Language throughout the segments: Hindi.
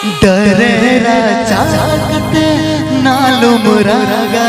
डरेरा चाकते नालू मुरागा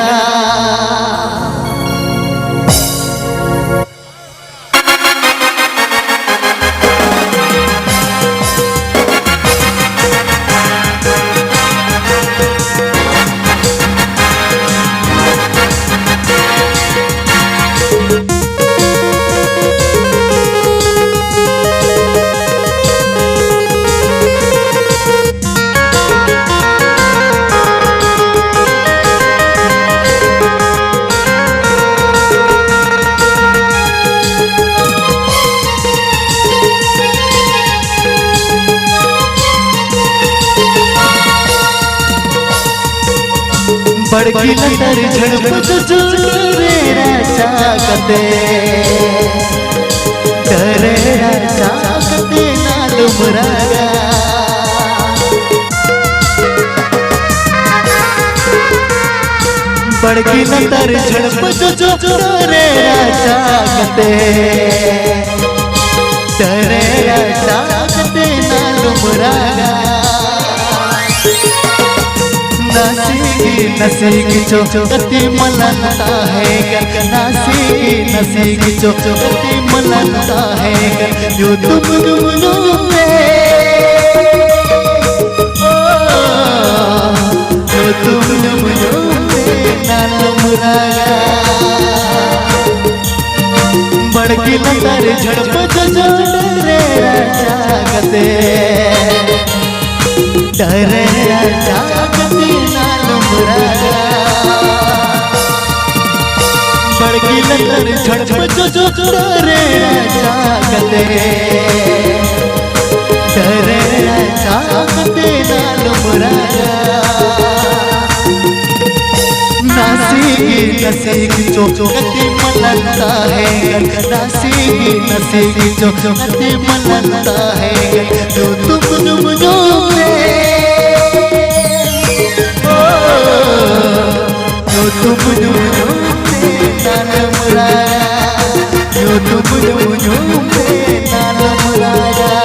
बड़की लतर झड़प डरेरा चाकते डरेरा चाकते नालू मुरागा बड़की लतर झड़प डरेरा चाकते डरेरा चाकते नालू मुरागा नसीकी चो गति मलनता है नसीकी चो गति मलनता है जो तुम में जो तुम में नाल मुरागा बड़की लतर झड़प डरेरा चाकते डरेरा चाकते बड़की लतर झड़प डरेरा चाकते डरेरा चाकते नालू मुरागा नसीकी चो गति मलनता है नसीकी चो गति मलनता है जो तुम नाल मुरागा जो तुम नाल मुरागा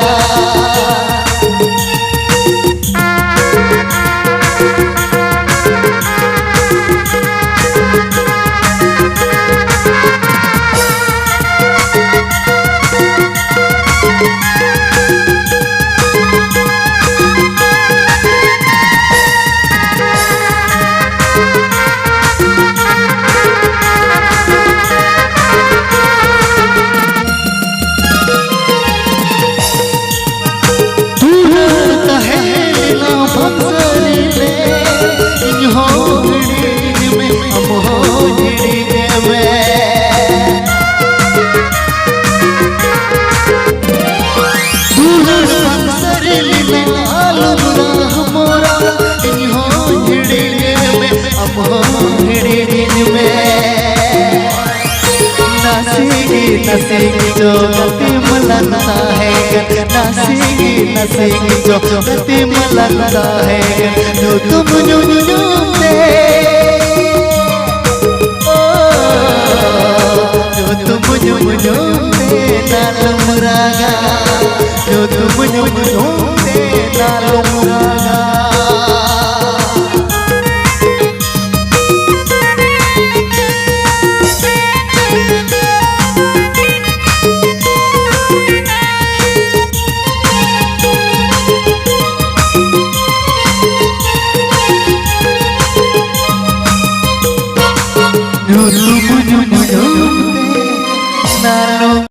नसीकी जो गति मलनता है नसीकी जो गति मलनता है जो तुम में नाल मुरागा जो तुम नाल मुरागा